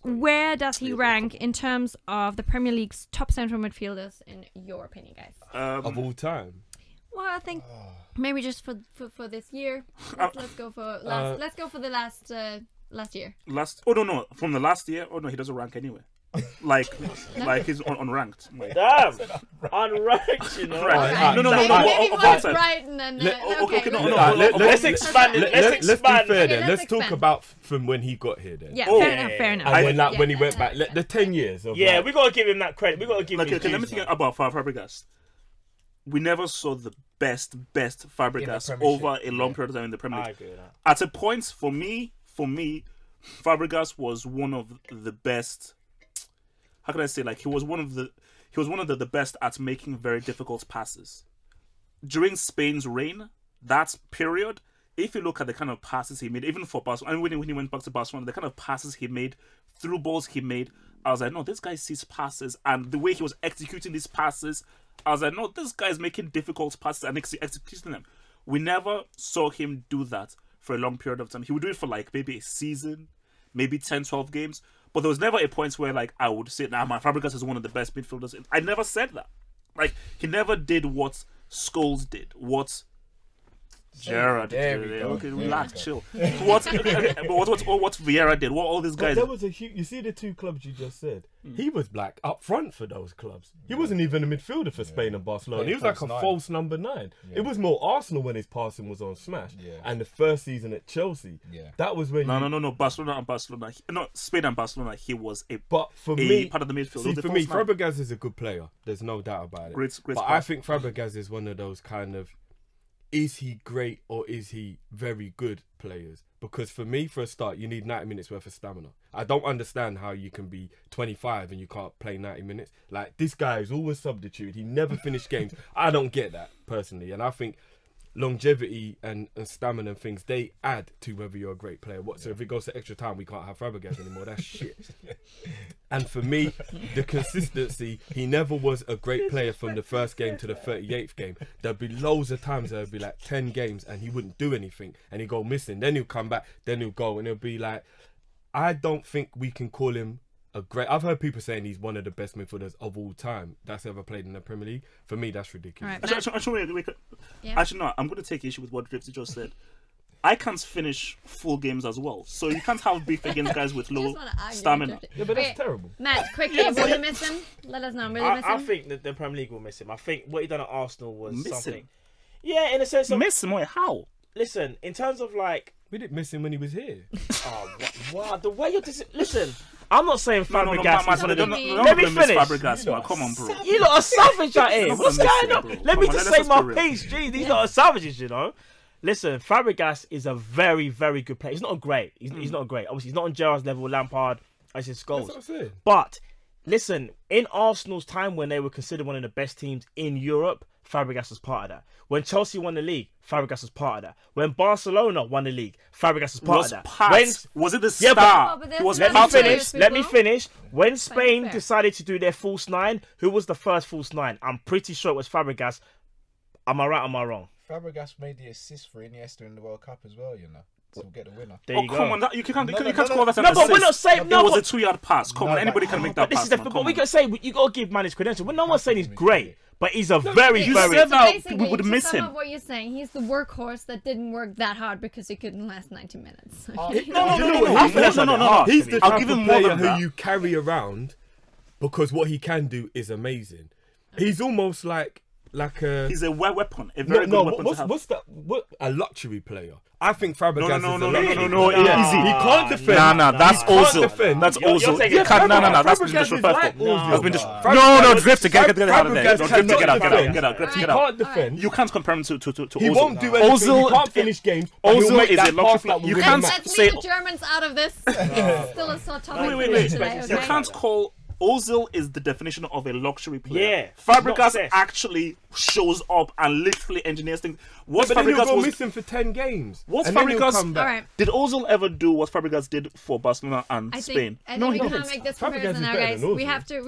Where does he rank in terms of the Premier League's top central midfielders, in your opinion, guys? Of all time? Well, I think maybe just for this year. Let's go for last. Let's go for the last year. Oh no, from the last year. Oh no, he doesn't rank anyway. Like he's unranked. Damn, unranked, you know. Right. No. Brighton and Let's expand it. Let's be fair then. Okay, let's talk about from when he got here then. Yeah, fair enough. And when he went back, the 10 years. We gotta give him that credit. We gotta give him. Okay, let me think about Fabregas. We never saw the best Fabregas over a long period of time in the Premier League. I agree with that. At a point, for me, Fabregas was one of the best. How can I say? Like he was one of the best at making very difficult passes. During Spain's reign, that period, if you look at the kind of passes he made, even for Barcelona, and when he went back to Barcelona, the kind of passes he made, through balls he made, I was like, no, this guy sees passes, and the way he was executing these passes, I was like, no, this guy's making difficult passes and executing them. We never saw him do that for a long period of time. He would do it for like maybe a season, maybe 10, 12 games. But there was never a point where like I would say, nah, my Fabregas is one of the best midfielders. I never said that. Like he never did what Scholes did, what Gerrard did. Okay, relax, chill. What Vieira did, what all these guys. There was a huge. You see the two clubs you just said. He was like up front for those clubs. He wasn't even a midfielder for Spain and Barcelona. He was like a false number 9. It was more Arsenal when his passing was on smash. And the first season at Chelsea, that was when. No. Barcelona. No, Spain and Barcelona. He was but for me, part of the midfield. See, for me, Fabregas is a good player. There's no doubt about it. Great but I think Fabregas is one of those kind of. Is he great or is he very good players? Because for me, for a start, you need 90 minutes worth of stamina. I don't understand how you can be 25 and you can't play 90 minutes. Like, this guy is always substitute. He never finished games. I don't get that, personally. And I think longevity and stamina and things, they add to whether you're a great player. So if it goes to extra time, we can't have Fabregas anymore. That's shit. And for me, the consistency, he never was a great player from the first game to the 38th game. There'd be loads of times there'd be like 10 games and he wouldn't do anything and he'd go missing. Then he'll come back, then he'll go and it'll be like, I don't think we can call him a great. I've heard people saying he's one of the best midfielders of all time that's ever played in the Premier League. For me, that's ridiculous. Right, actually, no. I'm going to take issue with what Drifty just said. I can't finish full games as well, so you can't have beef against guys with low stamina. Yeah, but that's terrible. Matt, quickly, will you miss him? Let us know. Will you miss him? I think that the Premier League will miss him. I think what he done at Arsenal was something. Yeah, in a sense of miss him. Wait, how? Listen, in terms of like. We didn't miss him when he was here. Oh, wow. The way you're... Listen, I'm not saying Fabregas is one of the... Let me finish. Fabregas, man. Come on, bro. You lot are savage out here. What's going on? Let me just say my piece. Jeez, these lot are savages, you know. Listen, Fabregas is a very, very good player. He's not a great. He's not a great. Obviously, he's not on Gerrard's level, Lampard, I said Scholes. That's what I'm saying. But, listen, in Arsenal's time when they were considered one of the best teams in Europe, Fabregas was part of that. When Chelsea won the league, Fabregas was part of that. When Barcelona won the league, Fabregas was part of that. Was it the star? Let me finish. When Spain decided to do their false 9, who was the first false 9? I'm pretty sure it was Fabregas. Am I right or am I wrong? Fabregas made the assist for Iniesta in the World Cup as well, you know. To get the winner. There you go. Come on, you can't call that an assist. No, but we're not saying... No, it was a 2-yard pass. Come on, anybody can make that pass. But we can say, you got to give man his credentials. We're not saying he's great. But he's a very, you very... said that we would miss him. What you're saying, he's the workhorse that didn't work that hard because he couldn't last 90 minutes. No. He's the type of player who you carry around because what he can do is amazing. He's almost like a... He's a weapon. A very good weapon to have. What's that? A luxury player. I think Fabregas is a luxury player. No, easy. He can't defend. Nah, that's Ozil. That's Ozil. You can't. No, that's been disrespectful. No, Drifter, get out of there. Get out. He can't defend. You can't compare him to Ozil. He won't do anything. He can't finish games. Ozil is a luxury player. You can't say... Let's leave the Germans out of this. Still a sort topic. Wait. You can't call... Ozil is the definition of a luxury player. Yeah, Fabregas actually shows up and literally engineers things. What Fabregas was missing for 10 games. What Fabregas did Ozil ever do what Fabregas did for Barcelona and Spain? I think we can't make this comparison now, guys. We have to.